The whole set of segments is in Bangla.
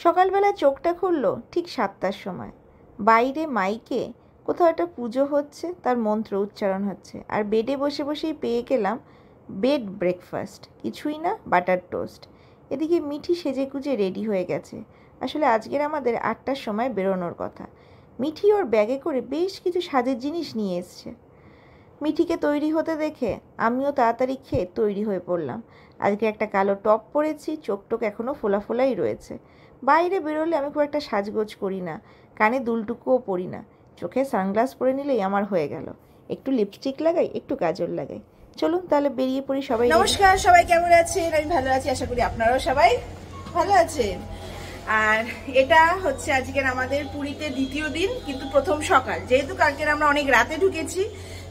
সকালবেলা চোখটা খুললো ঠিক 7টার সময়। বাইরে মাইকে কোথাও একটা পুজো হচ্ছে, তার মন্ত্র উচ্চারণ হচ্ছে, আর বেডে বসে বসেই পেয়ে গেলাম বেড ব্রেকফাস্ট, কিছুই না বাটার টোস্ট। এদিকে মিঠি সেজে গুজে রেডি হয়ে গেছে। আসলে আজকের আমাদের 8টার সময় বেরোনোর কথা। মিঠি ওর ব্যাগে করে বেশ কিছু সাজের জিনিস নিয়ে এসছে। মিঠিকে তৈরি হতে দেখে আমিও তাড়াতাড়ি খেয়ে তৈরি হয়ে পড়লাম। আজকে একটা কালো টপ পরেছি, চোখ টোক এখনও ফোলা ফোলাই রয়েছে। বাইরে বেরোলে আমি খুব একটা সাজগোজ করি না, কানে দুলটুকুও পরি না, চোখে সানগ্লাস পরে নিলেই আমার হয়ে গেল। একটু লিপস্টিক লাগাই, একটু কাজল লাগাই। চলুন তাহলে বেরিয়ে পড়ি সবাই। নমস্কার, সবাই কেমন আছেন? আমি ভালো আছি, আশা করি আপনারাও সবাই ভালো আছেন। আর এটা হচ্ছে আজকের আমাদের পুরীতে দ্বিতীয় দিন, কিন্তু প্রথম সকাল। যেহেতু কালকের আমরা অনেক রাতে ঢুকেছি,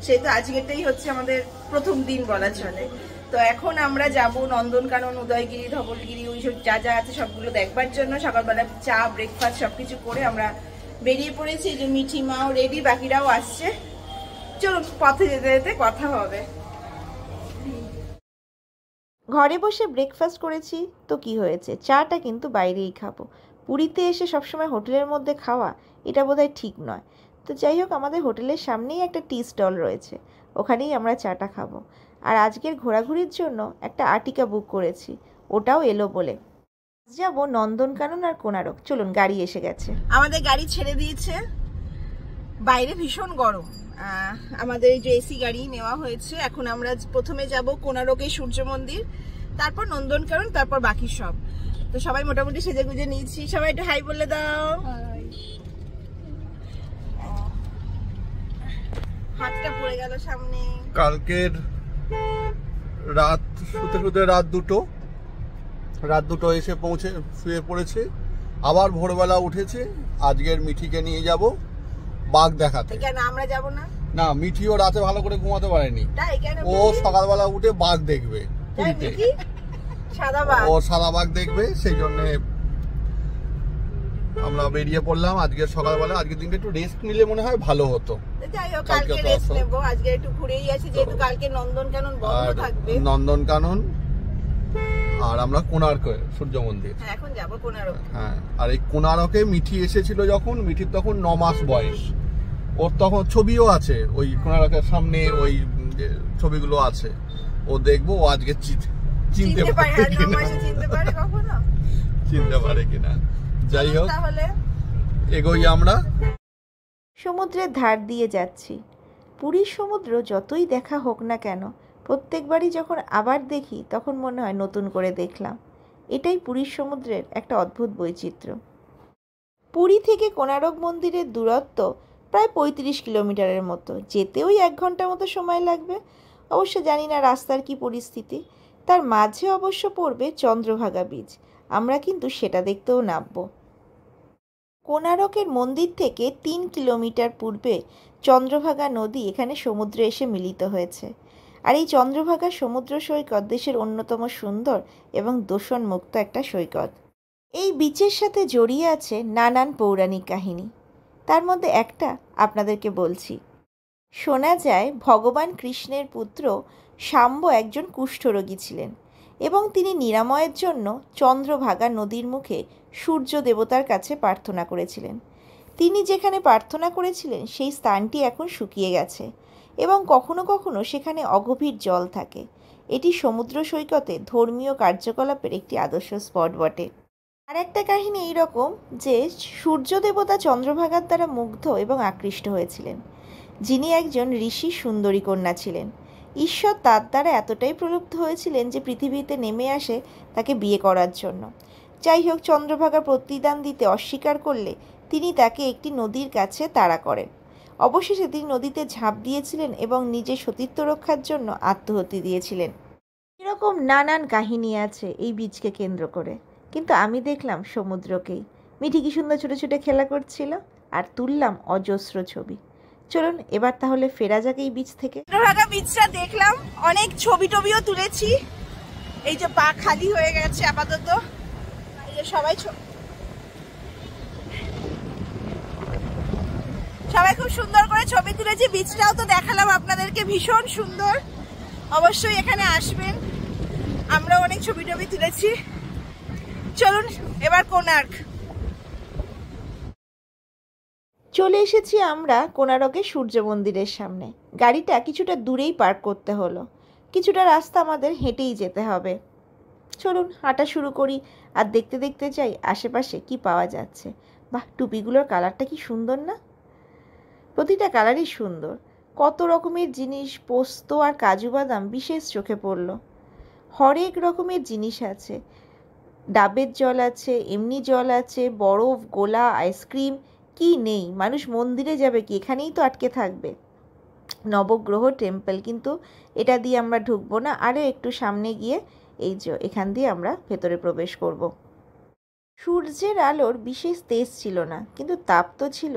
সেহেতু আজকেরটাই হচ্ছে আমাদের প্রথম দিন বলা চলে। তো এখন আমরা যাব নন্দনকানন, উদয়গিরি, ধবলগিরি, ওইসব যা যা আছে সবগুলো দেখবার জন্য। সকালবেলা চা, ব্রেকফাস্ট সবকিছু করে আমরা বেরিয়ে পড়েছি। এই যে মিঠি মাও রেডি, বাকিরাও আসছে। চলুন, পথে যেতে যেতে কথা হবে। ঘরে বসে ব্রেকফাস্ট করেছি তো কি হয়েছে, চাটা কিন্তু বাইরেই খাবো। পুরীতে এসে সবসময় হোটেলের মধ্যে খাওয়া এটা বোধহয় ঠিক নয়। তো যাই হোক, আমাদের হোটেলের সামনেই একটা টি স্টল রয়েছে, ওখানেই আমরা চাটা খাবো। আর আজকের ঘোরাঘুরির জন্য একটা আর্টিকা বুক করেছি, ওটাও এলো বলে। যাবো নন্দনকানন আর কোনারক। চলুন, গাড়ি এসে গেছে। আমাদের গাড়ি ছেড়ে দিয়েছে, বাইরে ভীষণ গরম। আমাদের এই যে এসি গাড়ি নেওয়া হয়েছে। এখন আমরা প্রথমে যাব কোনারকের সূর্য মন্দির, তারপর নন্দনকানন, তারপর বাকি সব। তো সবাই মোটামুটি সেজে গুজে নিয়েছি। সবাই একটু হাই বলে দাও। হাতটা পড়ে গেল সামনে। কালকের রাত শুতে রাত দুটো এসে পৌঁছে শুয়ে পড়েছে, আবার ভোরবেলা উঠেছে। আজকের মিঠিকে নিয়ে যাব বাঘ দেখাতে। কেন আমরা যাব না? না, মিঠিও রাতে ভালো করে ঘুমাতে পারেনি, ও সকালবেলা উঠে বাঘ দেখবে পুরীতে। ও সাদা বাঘ দেখবে, সেই জন্য আমরা বেরিয়ে পড়লাম আজকে সকালবেলা। আজকের দিনটা একটু রেস্ট নিলে মনে হয় ভালো হতো। কালকে রেস্ট নেব, আজকে একটু ঘুরেই আসি, যেহেতু কালকে নন্দনকানন বন্ধ থাকবে। নন্দনকানন আর আমরা কোণার্কে সূর্য মন্দির। এখন যাব কোণারক। হ্যাঁ, আর এই কোণারকে মিঠি এসেছিল যখন, মিঠির তখন 9 মাস বয়স। ওর তখন ছবিও আছে, ওই কোণারকের সামনে ওই ছবিগুলো আছে। ও দেখবো ও আজকে চিনতে পারে কিনা। যাই হোক, এগোই আমরা। সমুদ্রের ধার দিয়ে যাচ্ছি। পুরীর সমুদ্র যতই দেখা হোক না কেন, প্রত্যেকবারই যখন আবার দেখি তখন মনে হয় নতুন করে দেখলাম। এটাই পুরীর সমুদ্রের একটা অদ্ভুত বৈচিত্র্য। পুরী থেকে কোণারক মন্দিরের দূরত্ব প্রায় 35 কিলোমিটারের মতো। যেতে ওই 1 ঘন্টার মতো সময় লাগবে। অবশ্য জানি না রাস্তার কি পরিস্থিতি। তার মাঝে অবশ্য পড়বে চন্দ্রভাগা বীচ, আমরা কিন্তু সেটা দেখতেও নামবো। কোণারকের মন্দির থেকে 3 কিলোমিটার পূর্বে চন্দ্রভাগা নদী এখানে সমুদ্রে এসে মিলিত হয়েছে। আর এই চন্দ্রভাগা সমুদ্র সৈকত দেশের অন্যতম সুন্দর এবং দূষণমুক্ত একটা সৈকত। এই বিচের সাথে জড়িয়ে আছে নানান পৌরাণিক কাহিনী। তার মধ্যে একটা আপনাদেরকে বলছি। শোনা যায় ভগবান কৃষ্ণের পুত্র শাম্ব একজন কুষ্ঠরোগী ছিলেন এবং তিনি নিরাময়ের জন্য চন্দ্রভাগা নদীর মুখে সূর্য দেবতার কাছে প্রার্থনা করেছিলেন। তিনি যেখানে প্রার্থনা করেছিলেন সেই স্থানটি এখন শুকিয়ে গেছে এবং কখনো কখনো সেখানে অগভীর জল থাকে। এটি সমুদ্র সৈকতে ধর্মীয় কার্যকলাপের একটি আদর্শ স্পট বটে। আর একটা কাহিনী এইরকম যে সূর্য দেবতা চন্দ্রভাগার দ্বারা মুগ্ধ এবং আকৃষ্ট হয়েছিলেন, যিনি একজন ঋষি সুন্দরী কন্যা ছিলেন। ঈশ্বর তার দ্বারা এতটাই প্রলুব্ধ হয়েছিলেন যে পৃথিবীতে নেমে আসে তাকে বিয়ে করার জন্য। যাই হোক, চন্দ্রভাগা প্রতিদান দিতে অস্বীকার করলে তিনি তাকে একটি নদীর কাছে তাড়া করেন। অবশেষে তিনি নদীতে ঝাঁপ দিয়েছিলেন এবং নিজের সতীত্ব রক্ষার জন্য আত্মহত্যা দিয়েছিলেন। এরকম নানান কাহিনী আছে এই বীচকে কেন্দ্র করে, কিন্তু আমি দেখলাম সমুদ্রকেই। মিঠি কি সুন্দর ছোটো ছোটো খেলা করছিল আর তুললাম অজস্র ছবি। চলুন এবার তাহলে ফেরা যাক এই বীচ থেকে। চন্দ্রভাগা বীচটা দেখলাম, অনেক ছবি টবিও তুলেছি। এই যে পা খালি হয়ে গেছে আপাতত। এই যে সবাই খুব সুন্দর করে ছবি তুলেছি। বীচটাও তো দেখালাম আপনাদেরকে, ভীষণ সুন্দর। অবশ্যই এখানে আসবেন, আমরা অনেক ছবি টবি তুলেছি। চলুন এবার কোণার্ক। চলে এসেছি আমরা কোণারকের সূর্য মন্দিরের সামনে। গাড়িটা কিছুটা দূরেই পার্ক করতে হলো, কিছুটা রাস্তা আমাদের হেঁটেই যেতে হবে। চলুন হাঁটা শুরু করি আর দেখতে দেখতে যাই আশেপাশে কি পাওয়া যাচ্ছে। বাহ, টুপিগুলোর কালারটা কি সুন্দর না? প্রতিটা কালারই সুন্দর। কত রকমের জিনিস, পোস্ত আর কাজু বাদাম বিশেষ চোখে পড়ল। হরেক রকমের জিনিস আছে, ডাবের জল আছে, এমনি জল আছে, বরফ, গোলা, আইসক্রিম, কি নেই? মানুষ মন্দিরে যাবে কি, এখানেই তো আটকে থাকবে। নবগ্রহ টেম্পল, কিন্তু এটা দিয়ে আমরা ঢুকবো না, আরও একটু সামনে গিয়ে এই যে এখান দিয়ে আমরা ভেতরে প্রবেশ করব। সূর্যের আলোর বিশেষ তেজ ছিল না, কিন্তু তাপ তো ছিল।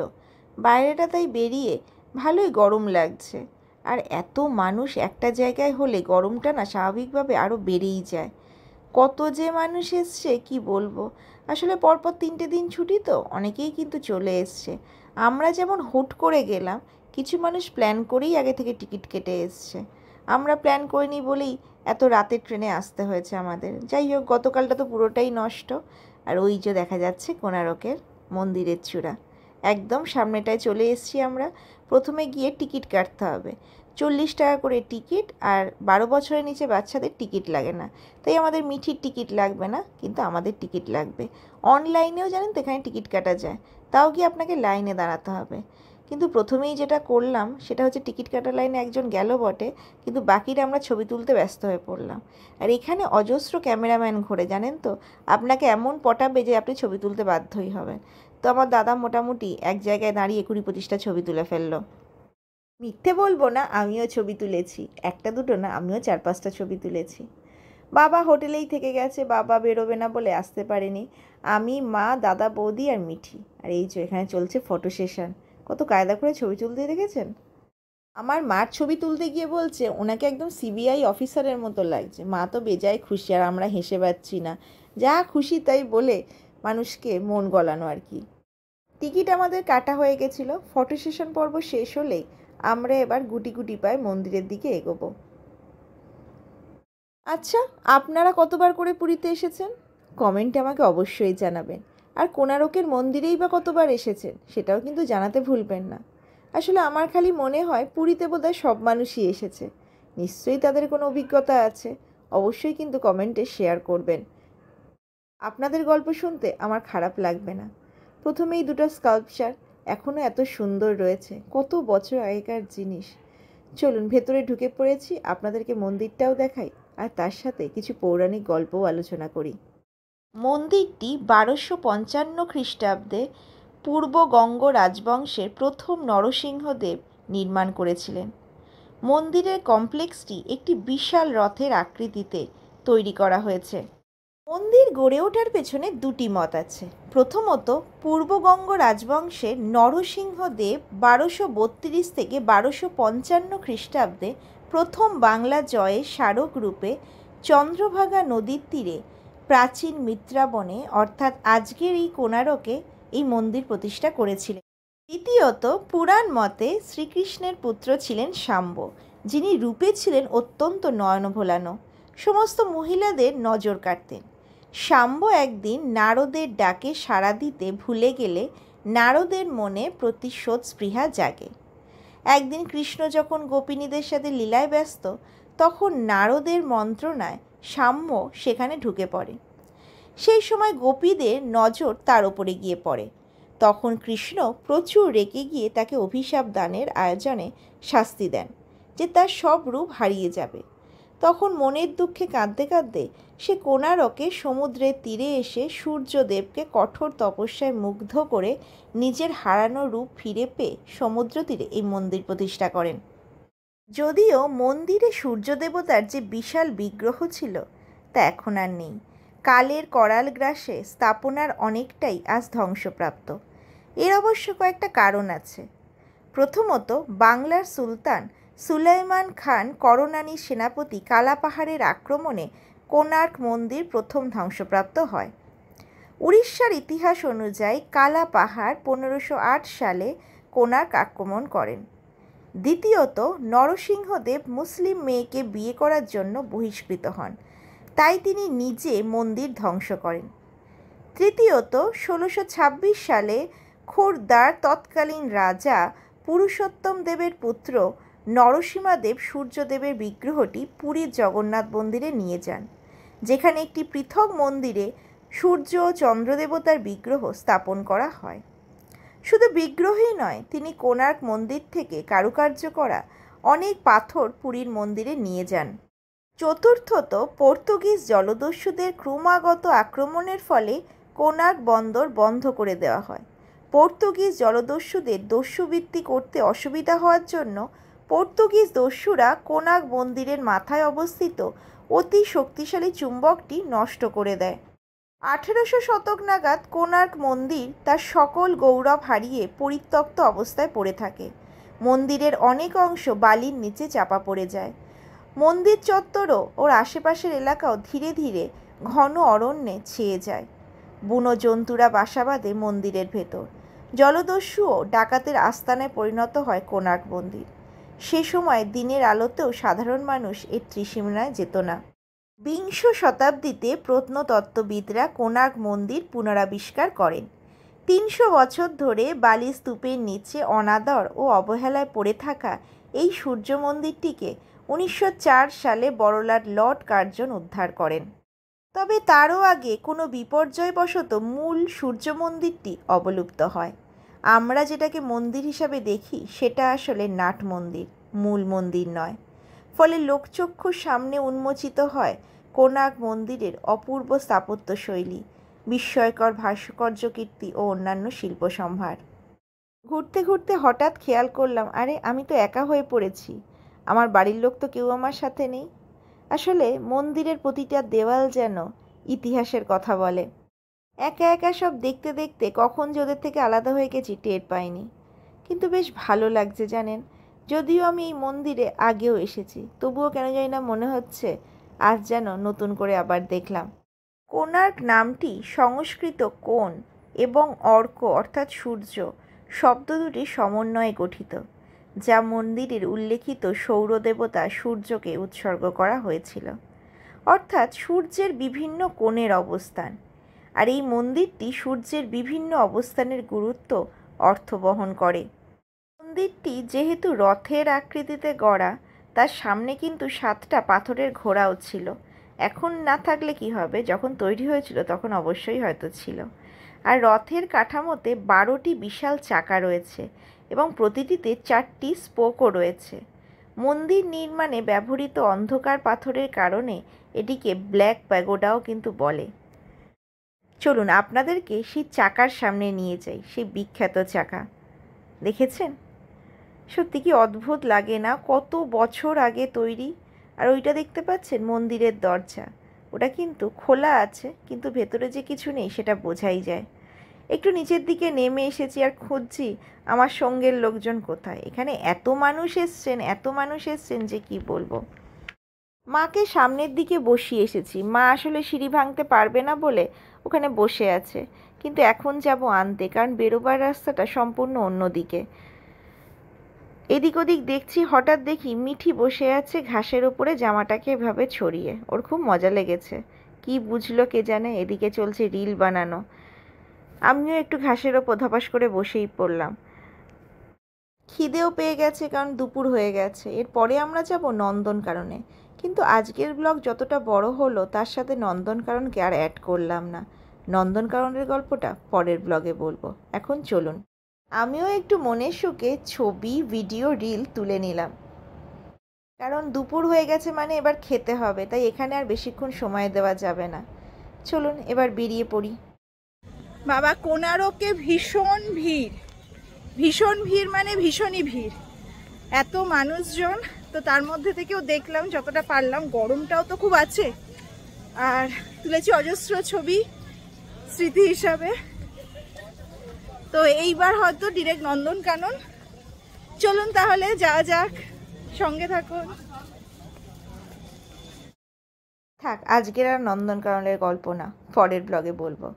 বাইরেটা তাই বেরিয়ে ভালোই গরম লাগছে। আর এত মানুষ একটা জায়গায় হলে গরমটা না স্বাভাবিকভাবে আরও বেড়েই যায়। কত যে মানুষ এসছে কি বলবো। আসলে পরপর 3টে দিন ছুটি তো, অনেকেই কিন্তু চলে এসছে। আমরা যেমন হুট করে গেলাম, কিছু মানুষ প্ল্যান করেই আগে থেকে টিকিট কেটে এসছে। আমরা প্ল্যান করিনি বলেই এত রাতের ট্রেনে আসতে হয়েছে আমাদের। যাই হোক, গতকালটা তো পুরোটাই নষ্ট। আর ওই যে দেখা যাচ্ছে কোণারকের মন্দিরের চূড়া, একদম সামনেটায় চলে এসেছি আমরা। প্রথমে গিয়ে টিকিট কাটতে হবে, 40 টাকা করে টিকিট। আর 12 বছরের নিচে বাচ্চাদের টিকিট লাগে না, তাই আমাদের মিঠির টিকিট লাগবে না, কিন্তু আমাদের টিকিট লাগবে। অনলাইনেও জানেন তো এখানে টিকিট কাটা যায়, তাও কি আপনাকে লাইনে দাঁড়াতে হবে। কিন্তু প্রথমেই যেটা করলাম সেটা হচ্ছে টিকিট কাটার লাইনে একজন গেল বটে, কিন্তু বাকিরা আমরা ছবি তুলতে ব্যস্ত হয়ে পড়লাম। আর এখানে অজস্র ক্যামেরাম্যান ঘোরে জানেন তো, আপনাকে এমন পটাবে যে আপনি ছবি তুলতে বাধ্যই হবেন। তো আমার দাদা মোটামুটি এক জায়গায় দাঁড়িয়ে 20-25টা ছবি তুলে ফেললো। মিথ্যে বলবো না, আমিও ছবি তুলেছি, একটা দুটো না, আমিও 4-5টা ছবি তুলেছি। বাবা হোটেলেই থেকে গেছে, বাবা বেরোবে না বলে আসতে পারেনি। আমি, মা, দাদা, বৌদি আর মিঠি। আর এই যে এখানে চলছে ফটো সেশন। কত কায়দা করে ছবি তুলতে দেখেছেন? আমার মার ছবি তুলতে গিয়ে বলছে ওনাকে একদম সিবিআই অফিসারের মতো লাগছে। মা তো বেজায় খুশি, আর আমরা হেসে পাচ্ছি না। যা খুশি তাই বলে মানুষকে মন গলানো আর কি। টিকিট আমাদের কাটা হয়ে গেছিলো। ফটো সেশন পর্ব শেষ হলেই আমরা এবার গুটি গুটি পায়ে মন্দিরের দিকে এগোবো। আচ্ছা, আপনারা কতবার করে পুরীতে এসেছেন? কমেন্টে আমাকে অবশ্যই জানাবেন। আর কোণারকের মন্দিরেই বা কতবার এসেছেন সেটাও কিন্তু জানাতে ভুলবেন না। আসলে আমার খালি মনে হয় পুরীতে বোধহয় সব মানুষই এসেছে। নিশ্চয়ই তাদের কোনো অভিজ্ঞতা আছে, অবশ্যই কিন্তু কমেন্টে শেয়ার করবেন। আপনাদের গল্প শুনতে আমার খারাপ লাগবে না। প্রথমেই 2টো স্কাল্পচার এখনও এত সুন্দর রয়েছে, কত বছর আগেকার জিনিস। চলুন ভেতরে ঢুকে পড়েছি, আপনাদেরকে মন্দিরটাও দেখাই আর তার সাথে কিছু পৌরাণিক গল্পও আলোচনা করি। মন্দিরটি 1255 খ্রিস্টাব্দে পূর্ব গঙ্গ রাজবংশের প্রথম নরসিংহদেব নির্মাণ করেছিলেন। মন্দিরের কমপ্লেক্সটি একটি বিশাল রথের আকৃতিতে তৈরি করা হয়েছে। মন্দির গড়ে ওঠার পেছনে 2টি মত আছে। প্রথমত, পূর্বগঙ্গ রাজবংশের নরসিংহদেব 1232 থেকে 1255 খ্রিস্টাব্দে প্রথম বাংলা জয়ের স্মারক রূপে চন্দ্রভাগা নদীর তীরে প্রাচীন মিত্রাবনে অর্থাৎ আজকের এই কোণারকে এই মন্দির প্রতিষ্ঠা করেছিলেন। দ্বিতীয়ত, পুরাণ মতে শ্রীকৃষ্ণের পুত্র ছিলেন শাম্ব, যিনি রূপে ছিলেন অত্যন্ত নয়নভোলানো, সমস্ত মহিলাদের নজর কাড়তেন। শাম্ব একদিন নারদের ডাকে সাড়া দিতে ভুলে গেলে নারদের মনে প্রতিশোধ স্পৃহা জাগে। একদিন কৃষ্ণ যখন গোপিনীদের সাথে লীলায় ব্যস্ত, তখন নারদের মন্ত্রণায় শাম্ব সেখানে ঢুকে পড়ে। সেই সময় গোপীদের নজর তার ওপরে গিয়ে পড়ে। তখন কৃষ্ণ প্রচুর রেগে গিয়ে তাকে অভিশাপ দানের আয়োজনে শাস্তি দেন যে তার সব রূপ হারিয়ে যাবে। তখন মনের দুঃখে কাঁদতে কাঁদতে সে কোণারকে সমুদ্রের তীরে এসে সূর্যদেবকে কঠোর তপস্যায় মুগ্ধ করে নিজের হারানো রূপ ফিরে পেয়ে সমুদ্র তীরে এই মন্দির প্রতিষ্ঠা করেন। যদিও মন্দিরে সূর্য দেবতার যে বিশাল বিগ্রহ ছিল তা এখন আর নেই। কালের করাল গ্রাসে স্থাপনার অনেকটাই আজ ধ্বংসপ্রাপ্ত। এর অবশ্য কয়েকটা কারণ আছে। প্রথমত, বাংলার সুলতান সুলাইমান খান কররানীর সেনাপতি কালাপাহাড়ের আক্রমণে কোণার্ক মন্দির প্রথম ধ্বংসপ্রাপ্ত হয়। উড়িষ্যার ইতিহাস অনুযায়ী কালাপাহাড় 1508 সালে কোণার্ক আক্রমণ করেন। দ্বিতীয়ত, নরসিংহদেব মুসলিম মেয়েকে বিয়ে করার জন্য বহিষ্কৃত হন, তাই তিনি নিজে মন্দির ধ্বংস করেন। তৃতীয়ত, 1626 সালে খোর্দার তৎকালীন রাজা পুরুষোত্তম দেবের পুত্র নরসিংহদেব সূর্যদেবের বিগ্রহটি পুরীর জগন্নাথ মন্দিরে নিয়ে যান, যেখানে একটি পৃথক মন্দিরে সূর্য ও চন্দ্রদেবতার বিগ্রহ স্থাপন করা হয়। শুধু বিগ্রহই নয়, তিনি কোণার্ক মন্দির থেকে কারুকার্য করা অনেক পাথর পুরীর মন্দিরে নিয়ে যান। চতুর্থত, পর্তুগিজ জলদস্যুদের ক্রমাগত আক্রমণের ফলে কোণার্ক বন্দর বন্ধ করে দেওয়া হয়। পর্তুগিজ জলদস্যুদের দস্যুবৃত্তি করতে অসুবিধা হওয়ার জন্য পর্তুগিজ দস্যুরা কোণার্ক মন্দিরের মাথায় অবস্থিত অতি শক্তিশালী চুম্বকটি নষ্ট করে দেয়। 1800 শতক নাগাদ কোণার্ক মন্দির তার সকল গৌরব হারিয়ে পরিত্যক্ত অবস্থায় পড়ে থাকে। মন্দিরের অনেক অংশ বালির নিচে চাপা পড়ে যায়। মন্দির চত্বরও ওর আশেপাশের এলাকাও ধীরে ধীরে ঘন অরণ্যে ছেয়ে যায়। বুনো জন্তুরা বাসা বাঁধে মন্দিরের ভেতর। জলদস্যু ও ডাকাতের আস্তানায় পরিণত হয় কোণার্ক মন্দির। সে সময় দিনের আলোতেও সাধারণ মানুষ এর ত্রিসীমানায় যেত না। বিংশ শতাব্দীতে প্রত্নতত্ত্ববিদরা কোণার্ক মন্দির পুনরাবিষ্কার করেন। 300 বছর ধরে বালি স্তূপের নিচে অনাদর ও অবহেলায় পড়ে থাকা এই সূর্য মন্দিরটিকে 1904 সালে বড়লাট লর্ড কার্জন উদ্ধার করেন। তবে তারও আগে কোনো বিপর্যয়বশত মূল সূর্য মন্দিরটি অবলুপ্ত হয়। আমরা যেটাকে মন্দির হিসাবে দেখি সেটা আসলে নাট মন্দির, মূল মন্দির নয়। ফলে লোকচক্ষুর সামনে উন্মোচিত হয় কোণার্ক মন্দিরের অপূর্ব স্থাপত্যশৈলী, বিস্ময়কর ভাস্কর্য কীর্তি ও অন্যান্য শিল্প সম্ভার। ঘুরতে ঘুরতে হঠাৎ খেয়াল করলাম, আরে আমি তো একা হয়ে পড়েছি, আমার বাড়ির লোক তো কেউ আমার সাথে নেই। আসলে মন্দিরের প্রতিটা দেওয়াল যেন ইতিহাসের কথা বলে। একা একা সব দেখতে দেখতে কখন যে ওদের থেকে আলাদা হয়ে গেছি টের পাইনি। কিন্তু বেশ ভালো লাগছে জানেন। যদিও আমি এই মন্দিরে আগেও এসেছি, তবুও কেন জানি না মনে হচ্ছে আজ যেন নতুন করে আবার দেখলাম। কোণার্ক নামটি সংস্কৃত কোণ এবং অর্ক অর্থাৎ সূর্য শব্দ দুটি সমন্বয়ে গঠিত, যা মন্দিরের উল্লেখিত সৌরদেবতা সূর্যকে উৎসর্গ করা হয়েছিল। অর্থাৎ সূর্যের বিভিন্ন কোণের অবস্থান। আর এই মন্দিরটি সূর্যের বিভিন্ন অবস্থানের গুরুত্ব অর্থ বহন করে। মন্দিরটি যেহেতু রথের আকৃতিতে গড়া, তার সামনে কিন্তু 7টা পাথরের ঘোড়াও ছিল। এখন না থাকলে কি হবে, যখন তৈরি হয়েছিল তখন অবশ্যই হয়তো ছিল। আর রথের কাঠামোতে 12টি বিশাল চাকা রয়েছে এবং প্রতিটিতে 4টি স্পোকও রয়েছে। মন্দির নির্মাণে ব্যবহৃত অন্ধকার পাথরের কারণে এটিকে ব্ল্যাক প্যাগোডাও কিন্তু বলে। চলুন আপনাদেরকে সেই চাকার সামনে নিয়ে যাই, সেই বিখ্যাত চাকা। দেখেছেন? সত্যি কি অদ্ভুত লাগে না? কত বছর আগে তৈরি। আর ওইটা দেখতে পাচ্ছেন মন্দিরের দরজা, ওটা কিন্তু খোলা আছে, কিন্তু ভেতরে যে কিছু নেই সেটা বোঝাই যায়। একটু নিচের দিকে নেমে এসেছি আর খুঁজছি আমার সঙ্গের লোকজন কোথায়। এখানে এত মানুষ এসছেন যে কি বলবো। মাকে সামনের দিকে বসিয়ে এসেছি। মা আসলে সিঁড়ি ভাঙতে পারবে না বলে ওখানে বসে আছে, কিন্তু এখন যাব আনতে, কারণ বেরোবার রাস্তাটা সম্পূর্ণ অন্যদিকে। এদিক ওদিক দেখছি, হঠাৎ দেখি মিঠি বসে আছে ঘাসের ওপরে জামাটাকে এভাবে ছড়িয়ে। ওর খুব মজা লেগেছে, কি বুঝলো কে জানে। এদিকে চলছে রিল বানানো। আমিও একটু ঘাসের ওপর ধপাস করে বসেই পড়লাম। খিদেও পেয়ে গেছে, কারণ দুপুর হয়ে গেছে। এরপরে আমরা যাব নন্দনকাননে। কিন্তু আজকের ব্লগ যতটা বড় হলো, তার সাথে নন্দনকাননকে আর অ্যাড করলাম না। নন্দনকাননের গল্পটা পরের ব্লগে বলবো। এখন চলুন আমিও একটু মনের সুখে ছবি, ভিডিও, রিল তুলে নিলাম, কারণ দুপুর হয়ে গেছে মানে এবার খেতে হবে। তাই এখানে আর বেশিক্ষণ সময় দেওয়া যাবে না। চলুন এবার বেরিয়ে পড়ি। বাবা, কোণার্কে ভীষণ ভিড় মানে ভীষণই ভিড়। এত মানুষজন, তো তার মধ্যে থেকেও দেখলাম যতটা পারলাম। গরমটাও তো খুব আছে, আর তুলেছি অজস্র ছবি স্মৃতি হিসাবে। তো এইবার হয়তো ডিরেক্ট নন্দনকানন। চলুন তাহলে যাওয়া যাক, সঙ্গে থাকুন। থাক, আজকের আর নন্দনকাননের গল্প না, পরের ব্লগে বলবো।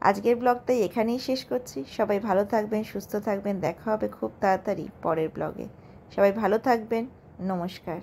আজকের ব্লগটাই এখানেই শেষ করছি। সবাই ভালো থাকবেন, সুস্থ থাকবেন। দেখা হবে খুব তাড়াতাড়ি পরের ব্লগে। সবাই ভালো থাকবেন। নমস্কার।